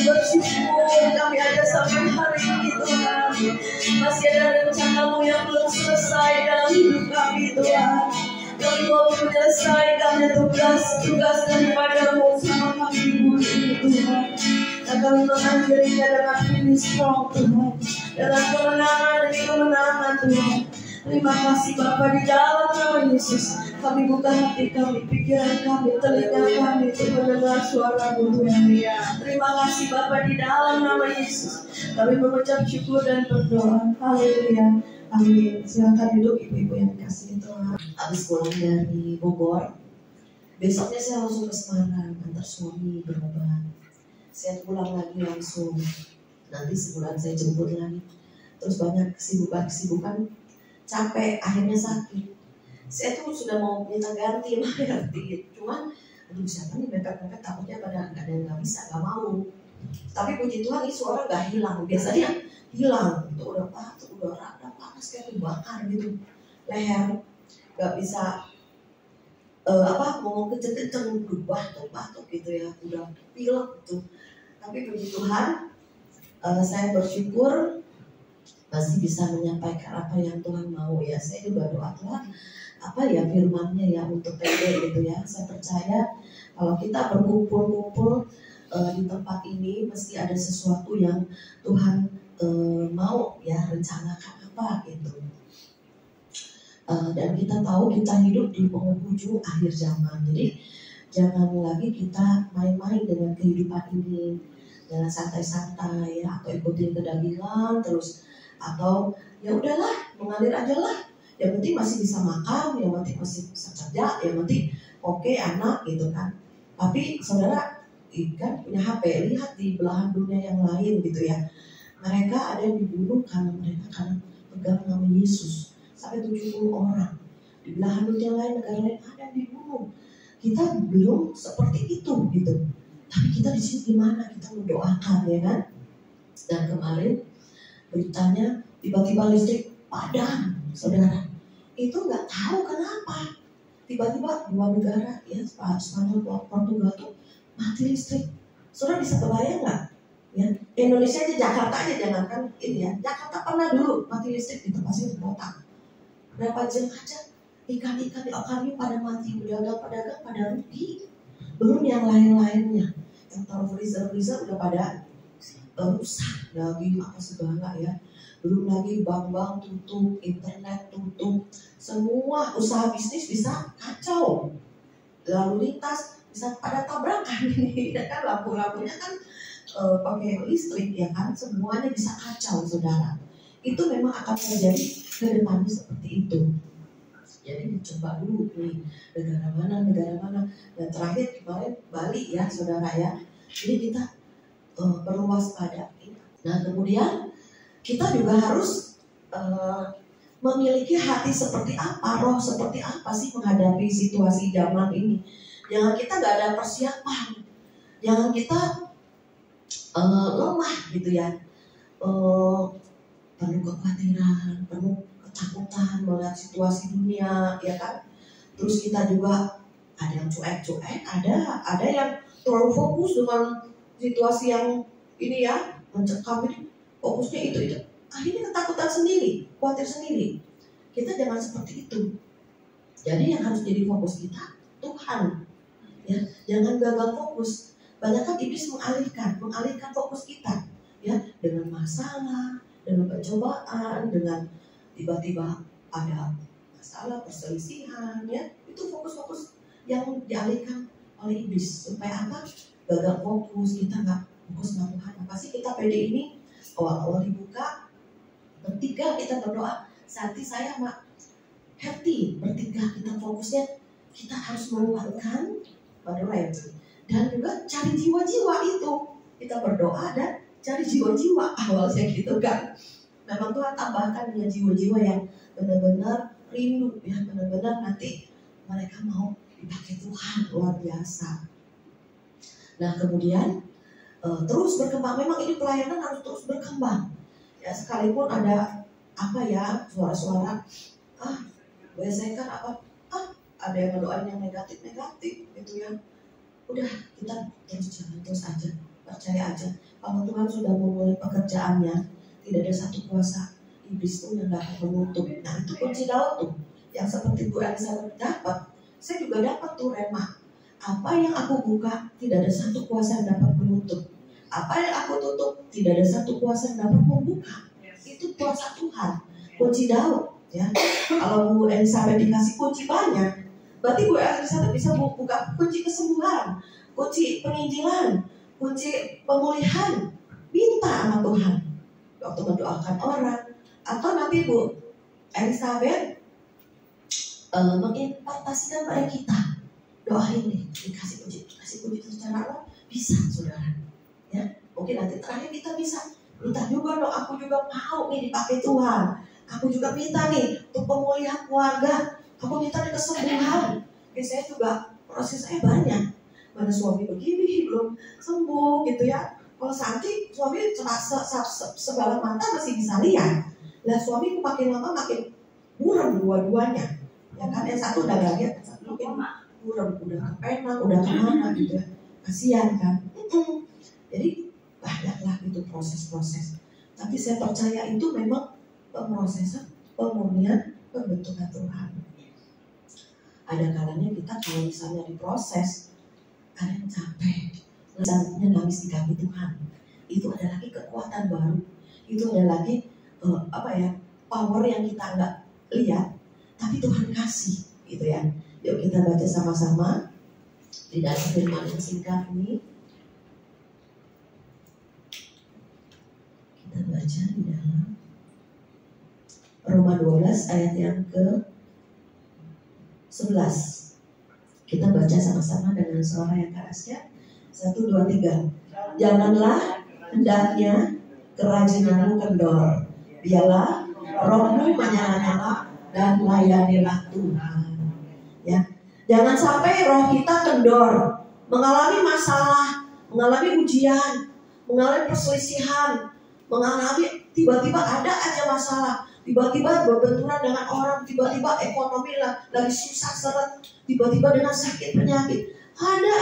bersyukur kami ada sampai hari ini Tuhan. Masih ada rencana-Mu yang belum selesai dalam hidup kami Tuhan. Kami mau menyelesaikan tugas-tugas daripada-Mu sama kami ini Tuhan. Dan kami mengakhirinya dengan finish strong Tuhan, dengan kemenangan demi kemenangan Tuhan. Terima kasih Bapa, di dalam nama Yesus kami buka hati kami, pikiran kami, telinga kami untuk mendengar suara-Mu Tuhan. Terima kasih Bapa, di dalam nama Yesus kami mengucap syukur dan berdoa. Haleluya. Amin. Silakan duduk ibu-ibu yang dikasihi Tuhan. Habis pulang dari Bogor, besoknya saya langsung ke Semarang antar suami berobat. Saya pulang lagi langsung. Nanti sebulan saya jemput lagi. Terus banyak kesibukan, capek, akhirnya sakit. Saya tuh sudah mau minta ganti. Cuman, aduh siapa nih mepet-mepet, takutnya pada nggak ada yang nggak bisa, nggak mau. Tapi puji Tuhan ini suara nggak hilang. Biasanya hilang, itu udah batuk, udah rada panas kayak kebakar gitu. Leher nggak bisa ngomong kenceng-kenceng, udah batuk gitu ya, udah pilek gitu. Tapi puji Tuhan, saya bersyukur masih bisa menyampaikan apa yang Tuhan mau ya. Saya juga doa Tuhan, apa ya firman-Nya ya untuk PD gitu ya. Saya percaya kalau kita berkumpul-kumpul di tempat ini mesti ada sesuatu yang Tuhan mau ya, rencanakan apa gitu. Dan kita tahu kita hidup di penghujung akhir zaman. Jadi jangan lagi kita main-main dengan kehidupan ini, jangan santai-santai ya, atau ikutin kedagingan terus, atau ya udahlah mengalir aja lah. Yang penting masih bisa makan, yang penting masih bisa kerja, yang penting oke, anak gitu kan. Tapi saudara kan punya HP, lihat di belahan dunia yang lain gitu ya. Mereka ada yang dibunuh karena pegang nama Yesus. Sampai 70 orang. Di belahan dunia lain, negara lain ada yang dibunuh. Kita belum seperti itu gitu. Tapi kita di sini gimana? Kita mendoakan ya kan. Dan kemarin beritanya tiba-tiba listrik padam, saudara. Itu nggak tahu kenapa. Tiba-tiba dua negara ya, Spanyol, Portugal tuh mati listrik. Saudara bisa kebayang nggak? Ya, Indonesia aja, Jakarta aja jangankan ini ya. Jakarta pernah dulu mati listrik di tempat sini botak. Berapa jam aja ikan-ikan di akuarium pada mati, pedagang-pedagang pada rugi. Belum yang lain-lainnya, yang taruh freezer udah pada rusak, daging apa segala ya. Belum lagi bank-bank tutup, internet tutup, semua usaha bisnis bisa kacau. Lalu lintas bisa pada tabrakan ini, ya kan, lampu-lampunya kan pakai listrik ya kan, semuanya bisa kacau saudara. Itu memang akan terjadi ke depannya seperti itu. Jadi dicoba dulu nih negara mana. Dan terakhir kemarin Bali ya saudara ya. Jadi kita perlu waspada. Nah kemudian kita juga harus memiliki hati seperti apa, roh seperti apa sih menghadapi situasi zaman ini. Jangan kita nggak ada persiapan, jangan kita lemah gitu ya, penuh kekhawatiran, penuh ketakutan melihat situasi dunia ya kan. Terus kita juga ada yang cuek-cuek, ada yang terlalu fokus dengan situasi yang ini ya, mencekam ini, fokusnya itu. Akhirnya ketakutan sendiri, khawatir sendiri. Kita jangan seperti itu. Jadi yang harus jadi fokus kita Tuhan. Ya, jangan gagal fokus. Banyak kan iblis mengalihkan fokus kita ya, dengan masalah, dengan pencobaan, dengan tiba-tiba ada masalah, perselisihan ya. Itu fokus-fokus yang dialihkan oleh iblis. Supaya apa? Gagal fokus, kita nggak fokus sama Tuhan. Apa sih kita pede ini? Awal-awal dibuka, bertiga kita berdoa. Saat saya mak happy, bertiga kita fokusnya, kita harus menguatkan pada lain. Dan juga cari jiwa-jiwa itu. Kita berdoa dan cari jiwa-jiwa. Awalnya gitu kan. Memang Tuhan tambahkan dengan jiwa-jiwa yang benar-benar rindu ya, benar-benar nanti mereka mau dipakai Tuhan luar biasa. Nah kemudian terus berkembang. Memang ini pelayanan harus terus berkembang. Ya sekalipun ada apa ya suara-suara biasanya kan ada yang mendoain yang negatif gitu ya. Udah kita terus jalan terus aja, percaya aja. Kalau Tuhan sudah memulai pekerjaannya, tidak ada satu kuasa iblis pun yang dapat menutup. Nah itu kunci Daud tuh, yang seperti Bu Elsa dapat. Saya juga dapat tuh rema. Apa yang aku buka, tidak ada satu kuasa yang dapat menutup. Apa yang aku tutup, tidak ada satu kuasa yang dapat membuka. Itu kuasa Tuhan, kunci Daud. Ya, kalau Bu Elizabeth dikasih kunci banyak, berarti Bu Elizabeth bisa buka kunci kesembuhan, kunci penginjilan, kunci pemulihan. Minta sama Tuhan waktu mendoakan orang. Atau nanti Bu Elizabeth mengimpartasikan pada kita, doain nih, dikasih kunci secara Allah, bisa saudara. Ya, mungkin nanti terakhir kita bisa minta juga dong, aku juga mau nih dipakai Tuhan. Aku juga minta nih untuk pemulihan keluarga. Aku minta nih kesembuhan. Oke, saya juga proses saya banyak. Mana suami begini belum sembuh gitu ya. Kalau sakit suami sebelah mata masih bisa lihat. Lah suamiku makin lama makin buram dua-duanya. Ya kan, yang satu udah gak lihat, yang satu mungkin buram, udah kepenang, udah kemana gitu ya. Kasihan kan. Jadi banyaklah itu proses-proses. Tapi saya percaya itu memang pemrosesan, pemulihan, pembentukan Tuhan. Ada kalanya kita kalau misalnya diproses, kadang capek, misalnya nangis di kaki Tuhan. Itu ada lagi kekuatan baru. Itu ada lagi power yang kita nggak lihat, tapi Tuhan kasih, gitu ya. Yuk kita baca sama-sama di dalam firman yang singkat ini. Kita baca di dalam Roma 12 ayat yang ke-11. Kita baca sama-sama dengan suara yang keras ya. 1, 2, 3. Janganlah hendaknya kerajinanmu kendor. Biarlah rohmu menyala-nyala dan layanilah Tuhan. Ya. Jangan sampai roh kita kendor, mengalami masalah, mengalami ujian, mengalami perselisihan, mengalami tiba-tiba ada aja masalah. Tiba-tiba berbenturan dengan orang, tiba-tiba ekonomi lagi susah seret, tiba-tiba dengan sakit penyakit. Ada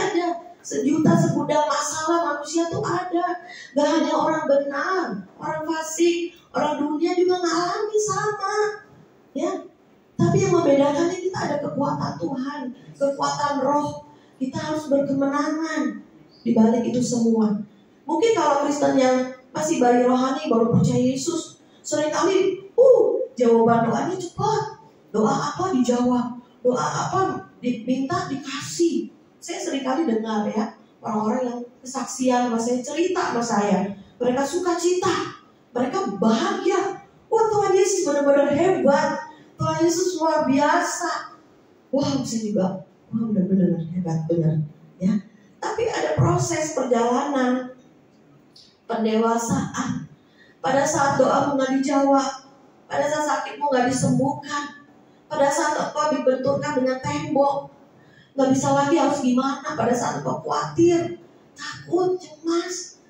sejuta segudang masalah manusia tuh ada. Gak hanya orang benar, orang fasik, orang dunia juga ngalami sama. Ya, tapi yang membedakannya kita ada kekuatan Tuhan, kekuatan Roh. Kita harus berkemenangan di balik itu semua. Mungkin kalau Kristen yang masih bayi rohani baru percaya Yesus, seringkali jawaban doanya cepat. Doa apa dijawab, doa apa diminta dikasih. Saya seringkali dengar ya, orang-orang yang kesaksian sama saya, cerita sama saya, mereka suka cita, mereka bahagia. Wah, Tuhan Yesus benar-benar hebat, Tuhan Yesus luar biasa. Wah, saya juga benar-benar hebat, benar ya. Tapi ada proses perjalanan pendewasaan. Pada saat doamu nggak dijawab, pada saat sakitmu nggak disembuhkan, pada saat engkau dibenturkan dengan tembok, nggak bisa lagi harus gimana, pada saat engkau khawatir, takut, cemas,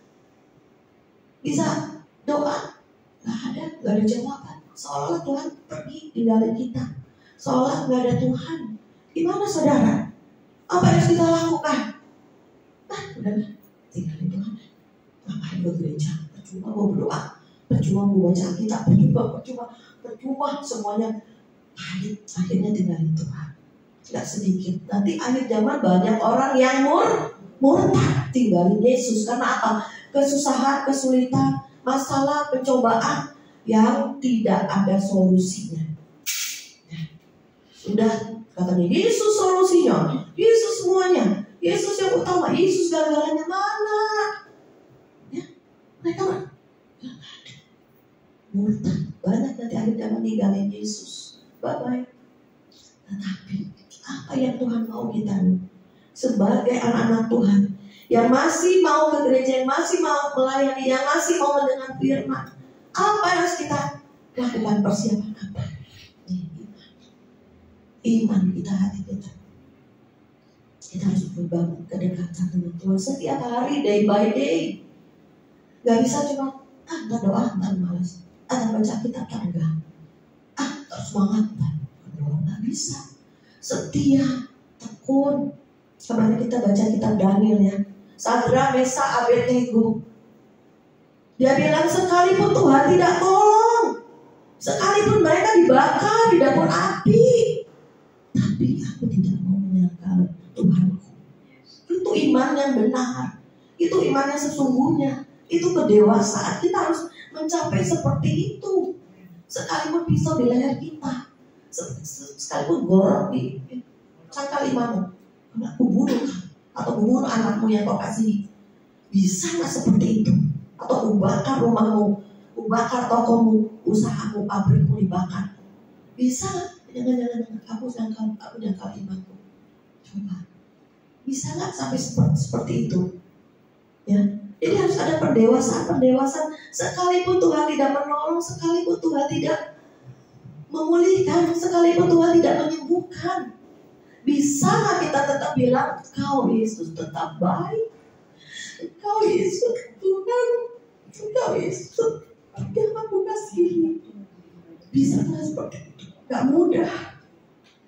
bisa doa, nggak ada jawaban, seolah Tuhan pergi tinggalin kita, seolah nggak ada Tuhan. Gimana saudara? Apa yang harus kita lakukan? Udahlah, tinggalin Tuhan. Ngapain ke gereja? Percuma mau berdoa, percuma mau baca Alkitab, percuma semuanya. Akhirnya tinggalin Tuhan. Gak sedikit. Nanti akhir zaman banyak orang yang murtad tinggalin Yesus. Karena apa? Kesusahan, kesulitan, masalah, pencobaan yang tidak ada solusinya. Sudah katanya Yesus solusinya, Yesus semuanya, Yesus yang utama, Yesus galanya mana? Ya, mereka murtad. Banyak nanti akhir zaman tinggalin Yesus. Bye-bye. Tetapi apa yang Tuhan mau kita sebagai anak-anak Tuhan yang masih mau ke gereja, yang masih mau melayani, yang masih mau mendengar firman, apa yang harus kita lakukan? Persiapan apa? Iman kita, hati kita. Kita harus membangun kedekatan dengan Tuhan setiap hari, day by day. Gak bisa cuma ntar doa, ntar malas, ntar baca kitab, ntar enggak, terus semangat, ntar doa. Gak bisa. Setia, tekun. Kemarin kita baca kitab Daniel ya, Sadrak, Mesak, Abednego. Dia bilang sekalipun Tuhan tidak tolong, sekalipun mereka dibakar di dapur api, tapi aku tidak mau menyangkal Tuhanku. Itu iman yang benar, itu iman yang sesungguhnya, itu kedewasaan. Kita harus mencapai seperti itu. Sekalipun pisau di leher kita, sekalipun gorok di cangkal imanmu, aku bunuh atau bunuh anakmu yang kau kasihi. Bisa nggak seperti itu? Atau ubakar rumahmu, ubakar tokomu, usahamu, pabrikmu dibakar. Bisa? Jangan, aku jangkal imanku. Coba. Bisa nggak sampai seperti itu? Ya. Jadi harus ada pendewasaan. Sekalipun Tuhan tidak menolong, sekalipun Tuhan tidak memulihkan, sekalipun Tuhan tidak menyembuhkan, bisa nggak kita tetap bilang, Kau Yesus tetap baik, Kau Yesus Tuhan, Kau Yesus yang aku kasihi. Bisa nggak seperti itu? Gak mudah.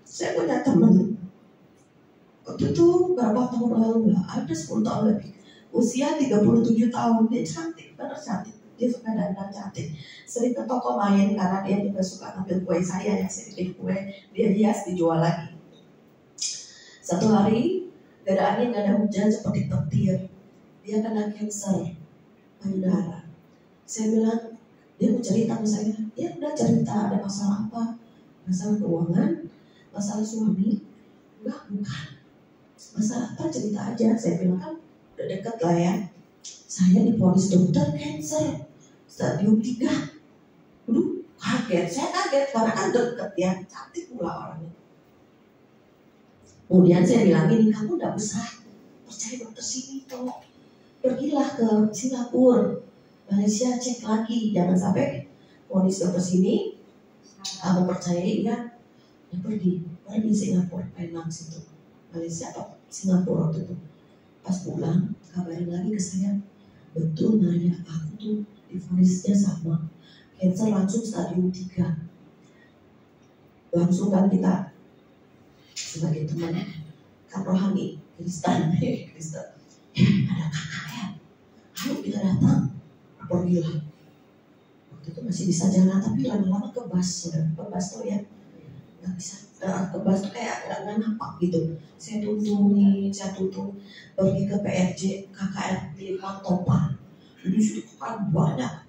Saya punya teman, waktu itu berapa tahun lalu, ada 10 tahun lebih, usia 37 tahun, dia cantik, benar cantik. Dia suka dandan cantik, sering ke toko main karena dia juga suka ngambil kue saya yang saya bikin kue, dia hias dijual lagi. Satu hari, gak ada angin, gak ada hujan, seperti petir, dia kena kanker payudara. Saya bilang, dia mau cerita sama saya, dia udah cerita ada masalah apa, masalah keuangan, masalah suami, enggak, bukan, masalah apa cerita aja. Saya bilang kan udah deket lah ya, saya divonis dokter kanker stadium 3. Aduh, saya kaget karena kan deket ya, cantik pula orangnya. Kemudian saya bilang ini, kamu gak usah percaya dokter sini toh, pergilah ke Singapura, Malaysia, cek lagi, jangan sampai vonis dokter sini kamu percayai ya pergi Singapura, Penang situ, Malaysia atau Singapura waktu itu. Pas pulang kabarin lagi ke saya, betul Naya, aku tuh divonisnya sama kanker langsung stadium 3. Langsung kan kita sebagai teman kan rohani Kristen, ada KKR, ayo kita datang. Pergilah. Waktu itu masih bisa jalan, tapi lama-lama kebas, kebas tuh ya nggak bisa. Kebas tuh kayak nggak nampak gitu. Saya tuntun pergi ke PRJ KKR Limpang Topang. Jadi situ kan banyak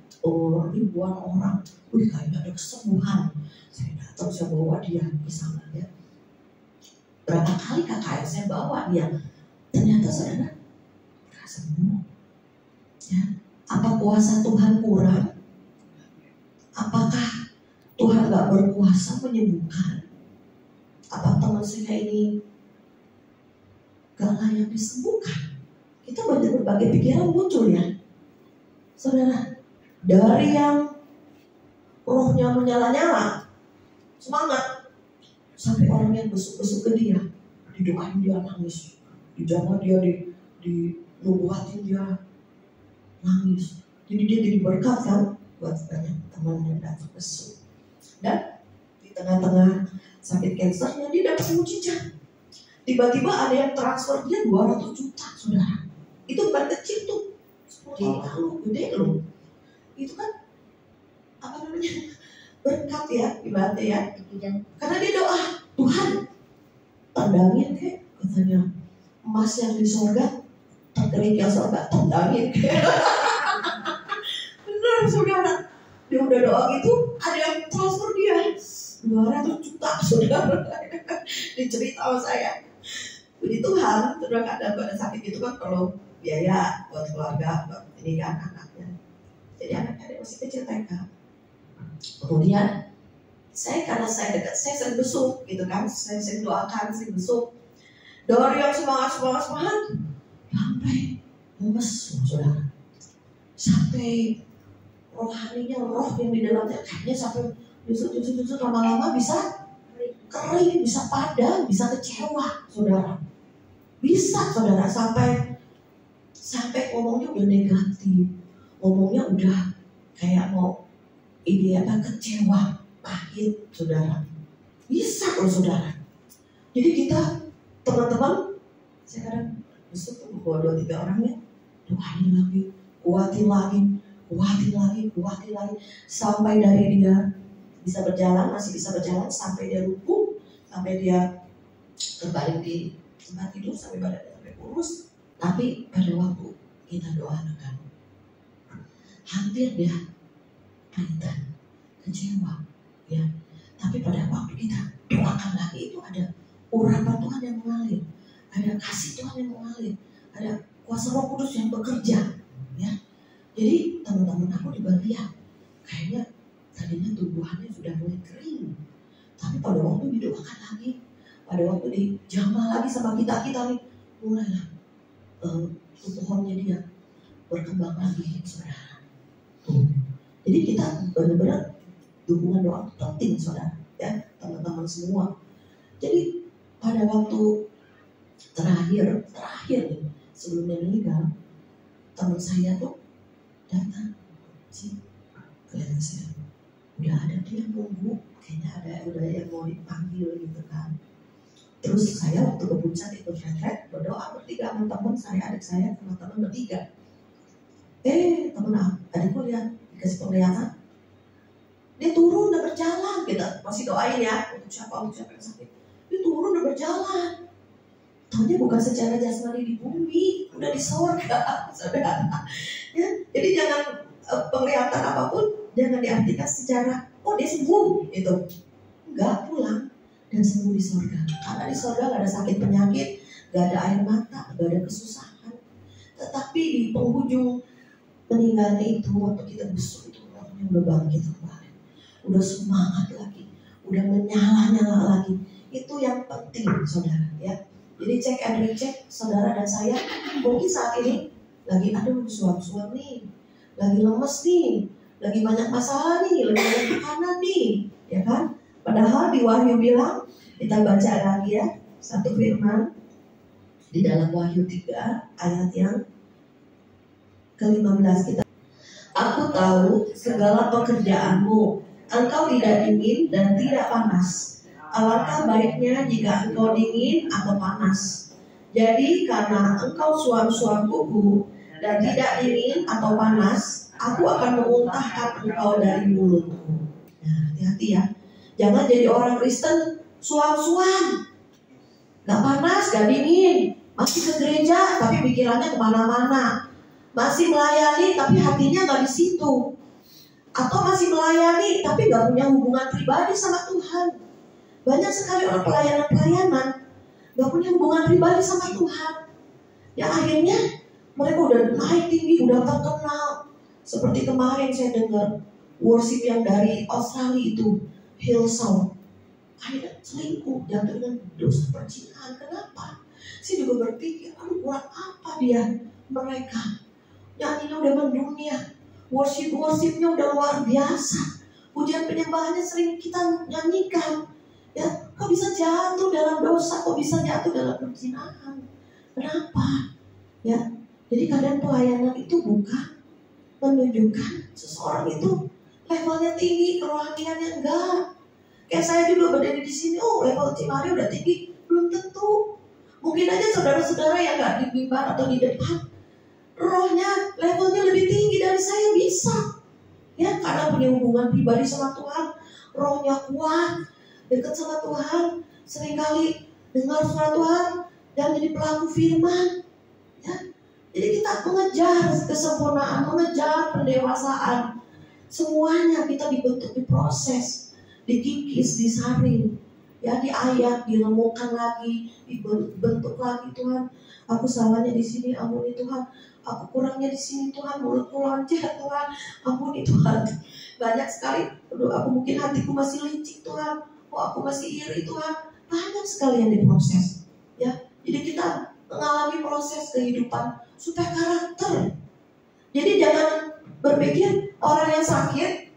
ribuan orang. Kayaknya ada kesembuhan. Saya datang, saya bawa dia ke sana ya. Berapa kali KKR saya bawa dia, ternyata saudara nggak sembuh. Ya. Apa kuasa Tuhan kurang? Apakah Tuhan gak berkuasa menyembuhkan? Apa teman saya ini gak layak disembuhkan? Kita banyak berbagai pikiran muncul ya saudara. Dari yang rohnya menyala-nyala, semangat, sampai orang yang besuk-besuk ke dia, didoain dia nangis, dijamah dia, dinubuatin dia nangis. Jadi dia jadi berkat kan buat banyak teman yang datang besuk. Dan di tengah-tengah sakit kansernya dia dapat mujizat. Tiba-tiba ada yang transfer dia 200 juta saudara. Itu bukan kecil tuh, 10 tahun lalu, gede loh. Itu kan apa namanya, berkat ya ibaratnya ya. Karena dia doa, Tuhan tandangin kayak katanya emas yang di sorga, terkerik yang sorga tandangin. Benar saudara, dia udah doa gitu, ada yang transfer dia 200 juta saudara. Dicerita sama saya. Puji Tuhan, saudara, kadang pada sakit itu kan perlu biaya buat keluarga, buat ini kan anaknya. Jadi anaknya masih kecil TK. Kemudian karena saya dekat, saya sering besuk gitu kan, saya sering doakan, sering besuk. Dari yang semangat sampai lemes saudara, sampai rohaninya, roh yang di dalamnya kayaknya sampai justru lama-lama bisa kering, bisa padam, bisa kecewa saudara. Bisa saudara sampai ngomongnya udah negatif, ngomongnya udah kayak mau ini apa, kecewa, pahit saudara. Bisa loh saudara. Jadi kita teman-teman, saya kadang besok tuh bawa 2-3 orang ya, doain lagi, kuatin lagi. kuatin lagi, sampai dari dia bisa berjalan, masih bisa berjalan, sampai dia lumpuh, sampai dia terbaring di tempat tidur, sampai badannya sampai kurus. Tapi pada waktu kita doakan, hampir dia panitan, kecewa, ya. Tapi pada waktu kita doakan lagi, itu ada urapan Tuhan yang mengalir, ada kasih Tuhan yang mengalir, ada kuasa Roh Kudus yang bekerja, ya. Jadi teman-teman aku di bagian kayaknya tadinya tubuhannya sudah mulai kering, tapi pada waktu didoakan lagi, pada waktu dijamah lagi sama kita nih, mulailah pohonnya dia berkembang lagi, saudara. Jadi kita benar-benar dukungan doa penting, saudara, ya teman-teman semua. Jadi pada waktu terakhir nih, sebelum dia meninggal, teman saya tuh datang, kelihatan saya udah ada dia nunggu, kayaknya udah yang mau dipanggil gitu kan. Terus saya waktu ke puncak ikut retret, berdoa bertiga sama teman saya, adik saya sama teman bertiga. Teman adikku lihat, dikasih penglihatan, dia turun udah berjalan, kita masih doain ya untuk siapa yang sakit. Dia turun udah berjalan. Tahunya bukan secara jasmani di bumi, udah di sorga, saudara. Ya, jadi jangan penglihatan apapun jangan diartikan secara dia sembuh itu. Enggak, pulang dan sembuh di sorga. Karena di sorga gak ada sakit penyakit, gak ada air mata, gak ada kesusahan. Tetapi di penghujung meninggalnya itu, waktu kita busuk itu, orangnya udah bangkit kembali, udah semangat lagi, udah menyala-nyala lagi. Itu yang penting, saudara, ya. Jadi cek and recheck saudara dan saya. Mungkin saat ini lagi suam-suam nih, lagi lemes nih, lagi banyak masalah nih, lagi banyak tekanan nih, ya kan? Padahal di Wahyu bilang, kita baca lagi ya, satu firman di dalam Wahyu 3 ayat yang ke-15 kita. Aku tahu segala pekerjaanmu, engkau tidak dingin dan tidak panas. Alangkah baiknya jika engkau dingin atau panas. Jadi karena engkau suam-suam kuku dan tidak dingin atau panas, aku akan memuntahkan engkau dari mulutku. Nah, hati-hati ya. Jangan jadi orang Kristen suam-suam, gak panas, gak dingin, masih ke gereja tapi pikirannya kemana-mana, masih melayani tapi hatinya gak di situ, atau masih melayani tapi gak punya hubungan pribadi sama Tuhan. Banyak sekali orang pelayanan gak punya hubungan pribadi sama Tuhan. Ya akhirnya mereka udah naik tinggi, udah terkenal. Seperti kemarin saya dengar worship yang dari Australia itu, Hillsong, akhirnya selingkuh dan dengan dosa perzinahan. Kenapa? Saya juga berpikir, kurang apa mereka nyanyinya udah mendunia, worshipnya udah luar biasa, pujian penyembahannya sering kita nyanyikan. Ya, kok bisa jatuh dalam dosa, kok bisa jatuh dalam perzinahan? Kenapa? Ya, jadi kadang pelayanan itu bukan menunjukkan seseorang itu levelnya tinggi, kerohaniannya enggak. Kayak saya juga berdiri di sini, level Cimari udah tinggi, belum tentu. Mungkin aja saudara-saudara yang enggak di mimbar atau di depan, rohnya levelnya lebih tinggi dari saya, bisa. Ya, karena punya hubungan pribadi sama Tuhan, rohnya kuat, dekat sama Tuhan, seringkali dengar suara Tuhan dan jadi pelaku firman. Ya, jadi kita mengejar kesempurnaan, mengejar pendewasaan. Semuanya kita dibentuk, diproses, dikikis, disaring, ya, diayak, diremukan lagi, dibentuk lagi. Tuhan, aku salahnya di sini, ampuni Tuhan. Aku kurangnya di sini Tuhan, mulutku loncat Tuhan, ampuni Tuhan. Banyak sekali, aku mungkin hatiku masih licik Tuhan. Aku masih iri Tuhan. Banyak sekali yang diproses, ya. Jadi kita mengalami proses kehidupan supaya karakter. Jadi jangan berpikir orang yang sakit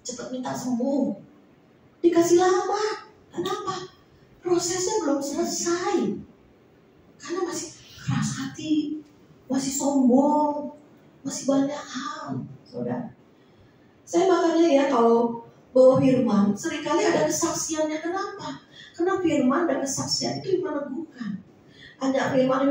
cepat minta sembuh, dikasih lama. Kenapa? Prosesnya belum selesai, karena masih keras hati, masih sombong, masih banyak hal, saudara. Saya makanya ya kalau bawa firman, seringkali ada kesaksiannya. Kenapa? Karena firman dan kesaksian itu meneguhkan. Ada firman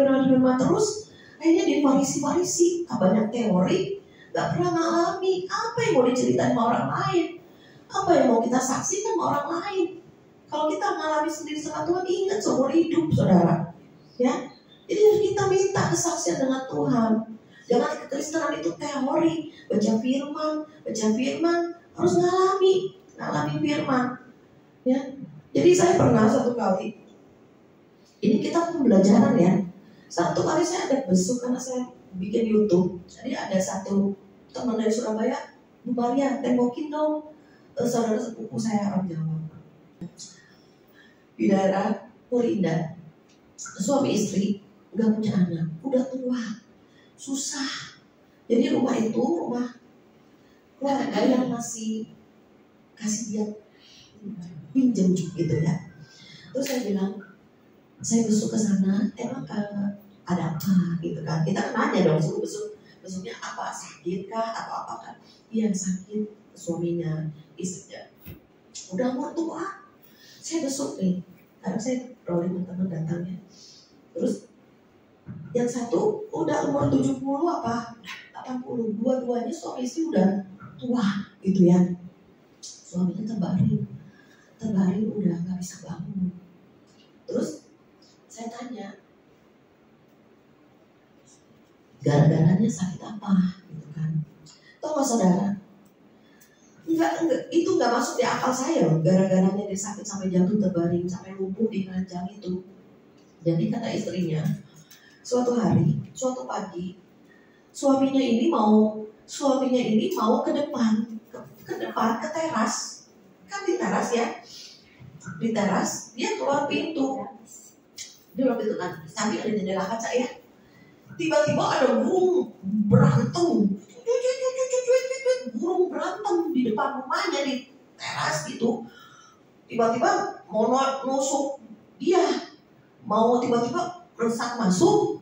terus, akhirnya di farisi-farisi, banyak teori, nggak pernah mengalami. Apa yang mau diceritain sama orang lain? Apa yang mau kita saksikan sama orang lain? Kalau kita mengalami sendiri sama Tuhan, ingat seumur hidup, saudara. Ya, jadi harus kita minta kesaksian dengan Tuhan. Jangan kekristenan itu teori, baca firman, harus ngalami firman. Ya, jadi saya pernah satu kali, ini kita pembelajaran ya. Satu kali saya ada besuk karena saya bikin YouTube. Jadi ada satu teman dari Surabaya, Bu Maria, tengokin dong saudara sepupu saya orang Jawa di daerah Purinda. Suami istri gak punya anak, udah tua, susah. Jadi rumah itu rumah keluarga yang masih kasih dia pinjem gitu ya. Terus saya bilang, saya besok ke sana, emang ada apa gitu kan? Kita kan nanya dong, suruh besoknya apa, sakit kah atau apa kan? Iya sakit, suaminya, istrinya udah mau tua. Saya besok nih, karena saya rolling teman datang ya. Terus yang satu udah umur 70 apa 80, dua-duanya suami istri udah tua gitu ya. Suaminya terbaring udah nggak bisa bangun. Terus saya tanya, gara-garanya sakit apa gitu kan? Tahu nggak saudara? Enggak, itu nggak masuk di akal saya loh. Gara-garanya dia sakit sampai jatuh terbaring, sampai lumpuh di ranjang itu. Jadi kata istrinya, suatu pagi, suaminya ini mau ke depan, ke teras, kan di teras ya, di teras dia keluar pintu, kan, samping ada jendela kaca ya. Tiba-tiba ada burung berantem di depan rumahnya di teras gitu. Tiba-tiba mau nusuk dia, mau tiba-tiba meresak masuk.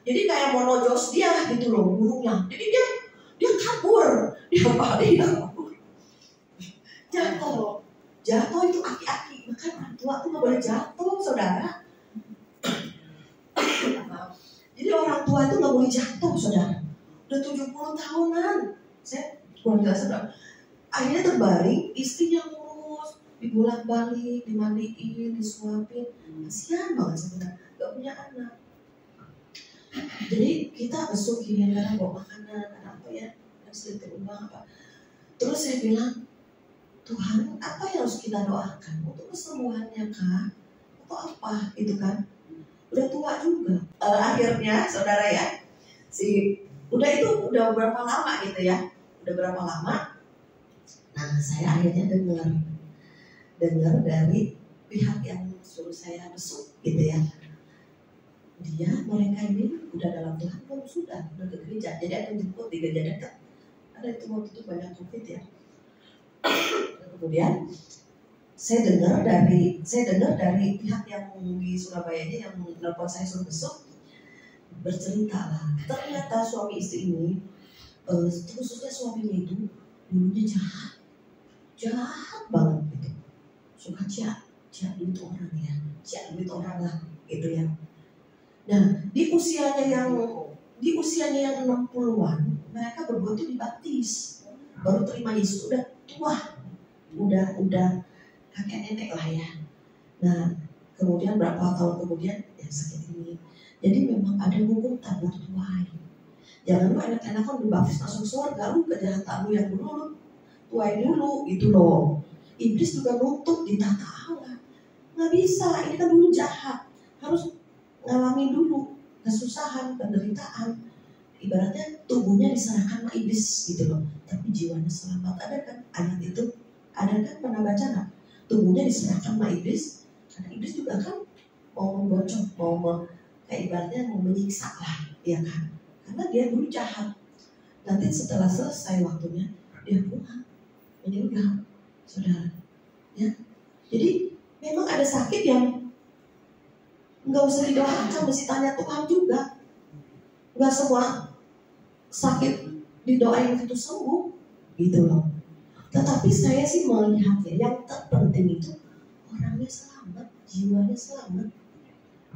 Jadi kayak mau nojos dia gitu loh burungnya. Jadi dia kabur, dia kabur. Jatuh itu aki-aki. Maka orang tua tuh nggak boleh jatuh, saudara. Jadi orang tua itu nggak boleh jatuh, saudara. Udah 70 tahunan. Saya kurang jelas, saudara. Akhirnya terbaring, istrinya ngurus, dibolak-balik, dimandiin, disuapin. Kasihan banget sebenarnya, nggak punya anak. Jadi kita besok gini karena bawa makanan, karena apa ya, dan sedikit uang apa. Terus saya bilang, Tuhan, apa yang harus kita doakan untuk kesembuhannya kah? Atau apa gitu kan? Udah tua juga. Akhirnya saudara ya, udah berapa lama gitu ya? Udah berapa lama? Nah saya akhirnya dengar dari pihak yang suruh saya besuk gitu ya. Mereka ini udah dalam Tuhan belum sudah ke gereja. Jadi ada yang jemput di gereja dekat. Ada itu waktu itu banyak COVID ya. Kemudian saya dengar dari pihak yang di Surabaya ini yang nelpon saya suruh besok, bercerita lah. Ternyata suami istri ini, khususnya suaminya itu dulunya jahat banget gitu. Suka jahat duit orang ya, jahat duit orang lah gitu ya. Nah di usianya yang 60-an, mereka berdua tuh dibaptis, baru terima Yesus, udah tua, udah kakek nenek lah ya. Nah kemudian berapa tahun kemudian yang sakit ini. Jadi memang ada hukum tabur tuai. Jangan lu enak-enakan dibaptis masuk surga, lu kejahatan lu yang dulu lu tuai dulu gitu loh. Iblis juga nuntut ditata Allah. Nggak bisa, ini kan dulu jahat, harus ngalamin dulu kesusahan, penderitaan. Ibaratnya tubuhnya diserahkan sama iblis gitu loh, tapi jiwanya selamat. Ada kan ayat itu? Ada kan, pernah baca nggak? Tubuhnya diserahkan sama iblis, karena iblis juga kan mau membocok, kayak ibaratnya mau menyiksa lah, ya kan? Karena dia dulu jahat. Nanti setelah selesai waktunya dia pulang meninggal, saudara. Ya, jadi memang ada sakit yang nggak usah didoakan, mesti tanya Tuhan juga. Nggak semua sakit didoain itu sembuh, gitu loh. Tetapi saya sih melihatnya yang terpenting itu orangnya selamat, jiwanya selamat.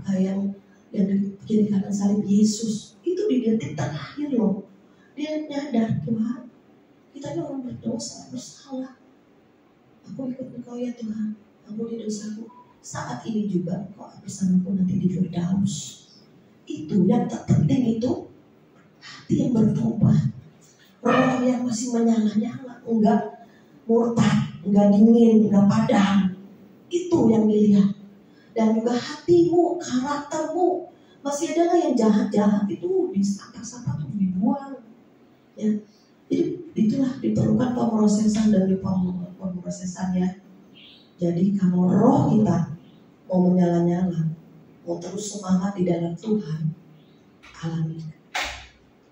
Kayak yang di kiri kanan salib Yesus itu di detik terakhir loh, dia saya nyadar, Tuhan, kita ini orang berdosa, bersalah. Aku ikut Engkau ya Tuhan, ampuni dosaku. Saat ini juga Engkau bersamaku nanti di Firdaus. Itu yang terpenting, itu hati yang bertobat. Roh yang masih menyala-nyala, enggak murtad, enggak dingin, enggak padam. Itu yang dilihat. Dan juga hatimu, karaktermu. Masih ada yang jahat-jahat itu disapa-sapa tuh dibuang. Ya. Jadi itulah diperlukan pemrosesan dan pemrosesan ya. Jadi kalau roh kita mau menyala-nyala, mau terus semangat di dalam Tuhan, alami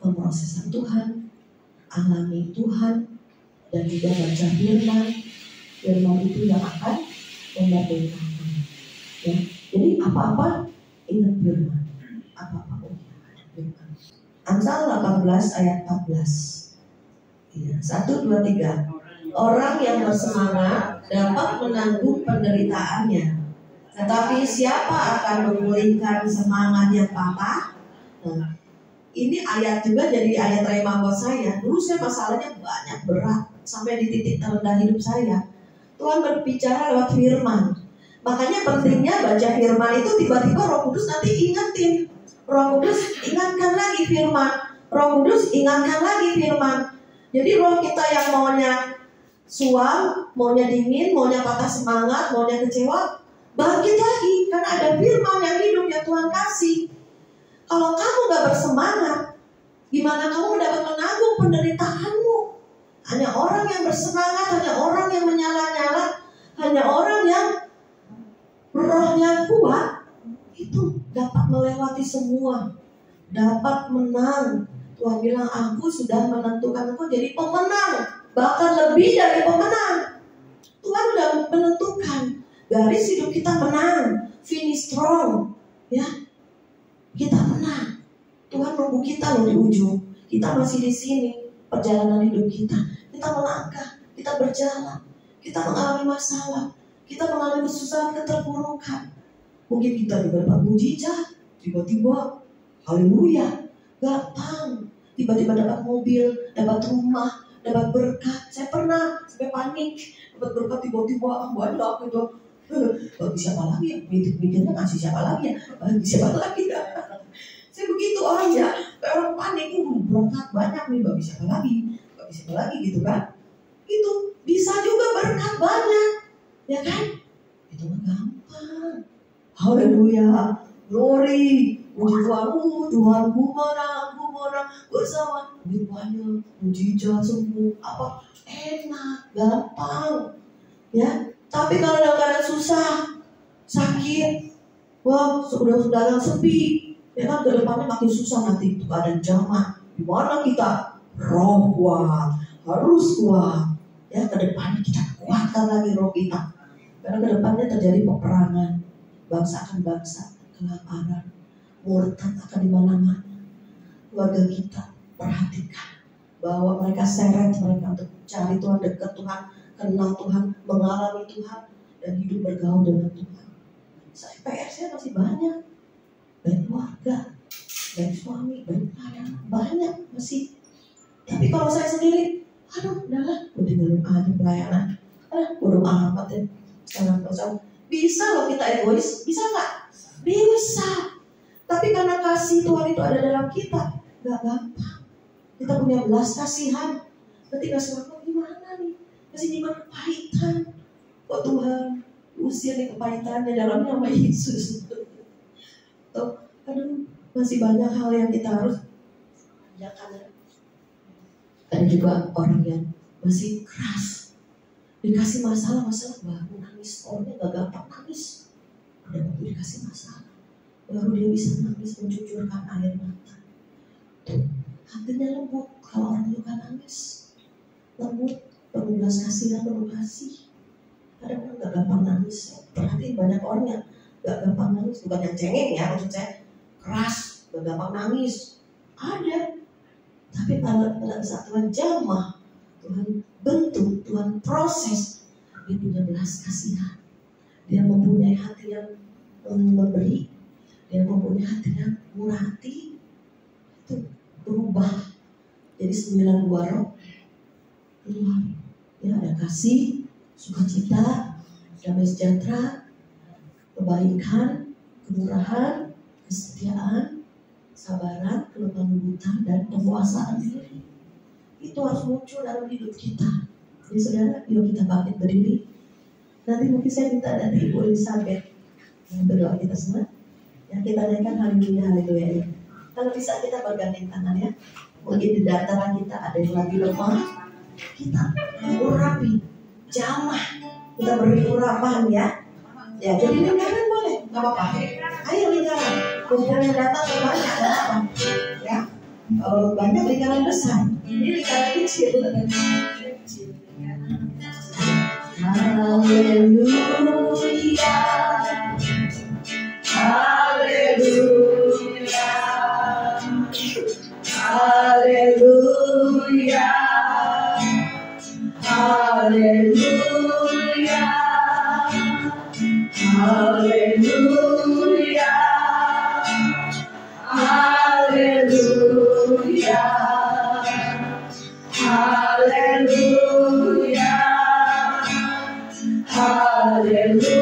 pemrosesan Tuhan, alami Tuhan, dan juga baca firman. Firman itu yang akan membantu. Ya, jadi apa-apa ingat firman. Apa-apa firman. Amsal 18 ayat 14. Ya, 1, 2, 3. Orang yang bersemangat dapat menanggung penderitaannya, tetapi siapa akan memulihkan semangat yang patah? Nah, ini ayat juga jadi ayat rema buat saya. Dulu saya masalahnya banyak, berat, sampai di titik terendah hidup saya. Tuhan berbicara lewat firman. Makanya pentingnya baca firman itu, tiba-tiba Roh Kudus nanti ingetin. Roh Kudus ingatkan lagi firman. Roh Kudus ingatkan lagi firman. Jadi roh kita yang maunya suam, maunya dingin, maunya patah semangat, maunya kecewa, bangkit lagi. Karena ada firman yang hidup yang Tuhan kasih. Kalau kamu gak bersemangat, gimana kamu dapat menanggung penderitaanmu? Hanya orang yang bersemangat, hanya orang yang menyala-nyala, hanya orang yang rohnya kuat, itu dapat melewati semua, dapat menang. Tuhan bilang, aku sudah menentukan engkau jadi pemenang, bahkan lebih dari pemenang. Tuhan sudah menentukan garis hidup kita menang, finish strong, ya. Kita menang. Tuhan nunggu kita loh di ujung. Kita masih di sini, perjalanan hidup kita. Kita melangkah, kita berjalan, kita mengalami masalah, kita mengalami kesusahan, keterpurukan. Mungkin kita dapat mujizat, tiba-tiba, haleluya, gampang. Tiba-tiba dapat mobil, dapat rumah, dapat berkat. Saya pernah sampai panik, dapat berkat tiba-tiba, banyak gitu. Bagi siapa lagi ya? Mikirnya ngasih siapa lagi ya? Bagi siapa lagi ya? Saya begitu orangnya, kayak orang panik, berkat banyak nih, bagi siapa lagi? Bagi siapa lagi gitu kan? Itu bisa juga berkat banyak, ya kan? Itu mah gampang. Haleluya, glory, puji Tuhan, Tuhanku mana bersama, banyak, mujizat sembuh, apa enak, gampang, ya. Tapi kalau dalam keadaan susah, sakit, wah saudara-saudara sepi, ya kan, ke depannya makin susah nanti keadaan zaman. Di mana kita roh kuat, harus kuat, ya. Ke depannya kita kuatkan lagi roh kita, karena ke depannya terjadi peperangan, bangsa akan bangsa, kelaparan, murtad akan di mana-mana. Keluarga kita perhatikan bahwa mereka seret mereka untuk cari Tuhan, dekat Tuhan, kenal Tuhan, mengalami Tuhan, dan hidup bergaul dengan Tuhan. Saya PR-nya masih banyak, baik keluarga, baik suami, baik anak, banyak masih. Tapi kalau saya sendiri, udahlah, gue tinggalin aja pelayanan. Bodoh amat ya. Sekarang bisa loh kita egois, bisa nggak? Bisa. Tapi karena kasih Tuhan itu ada dalam kita, nggak gampang. Kita punya belas kasihan. Ketika selama gimana nih? Masih nyimpan kepahitan. Kok Tuhan usir nih kepahitannya dalam nama Yesus? Masih banyak hal yang kita harus kerjakan. Ada juga orang yang masih keras, dikasih masalah baru nangis. Orangnya gak gampang nangis, udah waktu dikasih masalah baru dia bisa nangis, mencucurkan air mata. Tuh, hatinya lembut. Kalau orang juga nangis lembut, penuh belas kasihan, penuh kasih. Ada orang gak gampang nangis. Berarti banyak orang yang gak gampang nangis, bukan yang cengeng ya, maksud saya keras, gak gampang nangis. Ada. Tapi pada saat Tuhan jamah, Tuhan bentuk, Tuhan proses, dia punya belas kasihan. Dia mempunyai hati yang memberi, dia mempunyai hati yang murah hati, itu berubah. Jadi 9 buah roh keluar. Ya, ada kasih, sukacita, damai sejahtera, kebaikan, kemurahan, kesetiaan, kesabaran, kelemah lembutan, dan penguasaan diri. Itu harus muncul dalam hidup kita. Jadi saudara, yuk kita bangkit berdiri. Nanti mungkin saya minta dari Ibu Elizabeth yang berdoa kita semua. Ya, kita naikkan haleluya, haleluya ya. Kalau bisa kita bergandeng tangan ya. Mungkin di antara kita ada yang lagi lemah, kita urapi, jamah, kita beri urapan ya. Ya, jadi lingkaran boleh, nggak apa-apa. Ayo lingkaran, kumpul yang datang banyak, ada apa? Ya, kalau banyak lingkaran besar, ini lingkaran kecil. Haleluya, haleluya, haleluya, haleluya, haleluya, haleluya, haleluya, haleluya,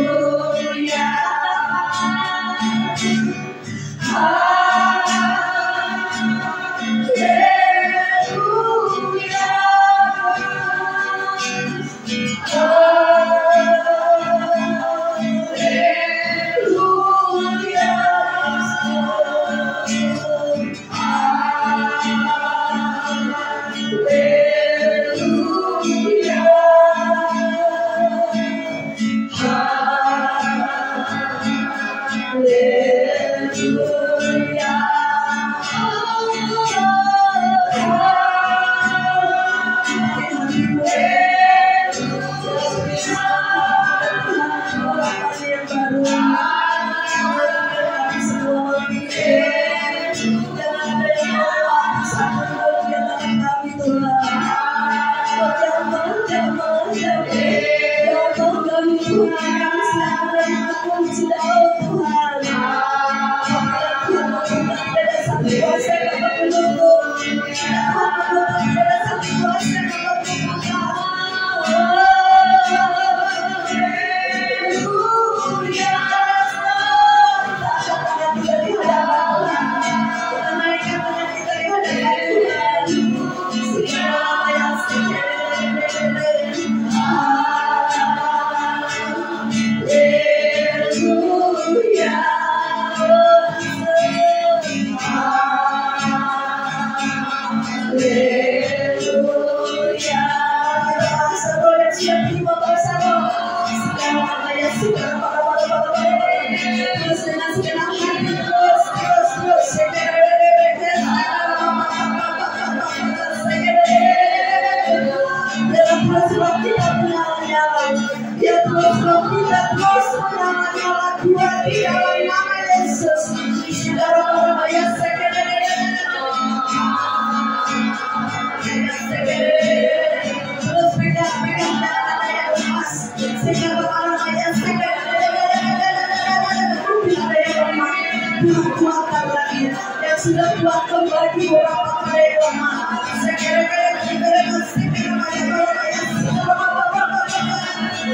sudah kuatkan bagi beberapa mereka.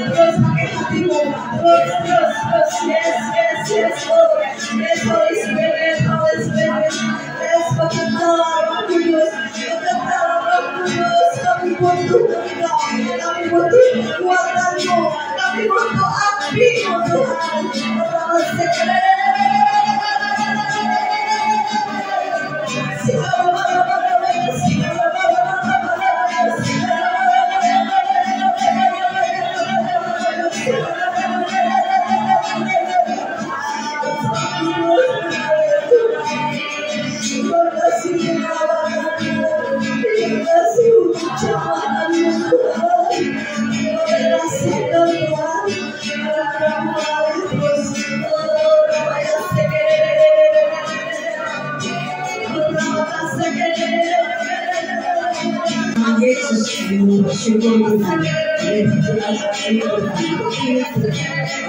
Terus pakai hatimu, terus, yes, Lord, yes, Holy Spirit, yes, bekerjalah Roh Kudus, kami butuh Engkau, kami butuh kekuatanmu, kami butuh api-Mu Tuhan.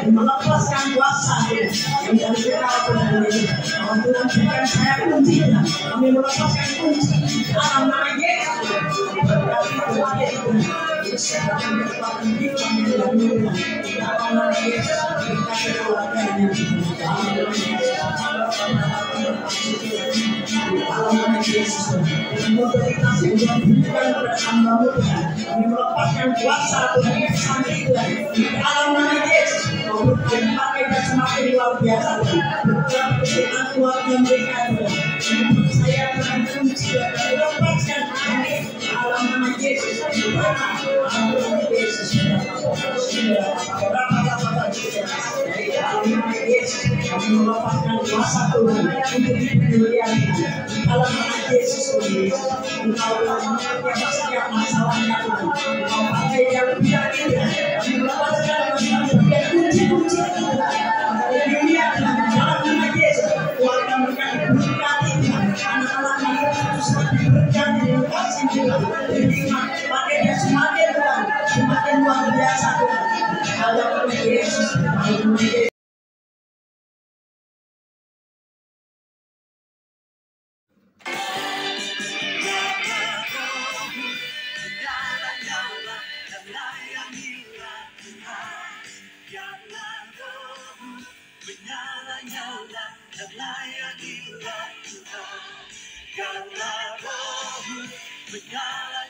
Melepaskan kuasa yang Tuhan berikan saya kunci, kami melepaskan kunci dalam nama Yesus. Dalam kekuatan kita menyelamatkan. Dalam nama Yesus, kita keluarganya. Dalam nama Yesus, otoritas yang Tuhan berikan kepada hamba-Mu Tuhan, ini melepaskan kuasa Tuhan yang sampai Tuhan. Dalam nama Yesus, Tuhan pakai dan semakin luar biasa Tuhan. Berkat kesehatan keluarga mereka Tuhan. Saya Tuhan kunci dan melepaskan amin. Dalam nama Yesus, dalam nama Yesus, dalam nama Yesus, kami melepaskan kuasa Tuhan untuk dipermuliakan. Dalam nama Yesus, Engkau melepaskan setiap masalahnya Tuhan. Engkau pakai yang tidak indah. Kami melepaskan masalah dan kunci-kunci Tuhan. Haleluya. Dalam nama Yesus, keluarga mereka diberkati Tuhan. Anak-anak mereka semakin berkati dan kasih Tuhan. Berhikmat, pakai dia semakin Tuhan, semakin luar biasa Tuhan. Dalam nama Yesus, haleluya. Karena rohmu menyala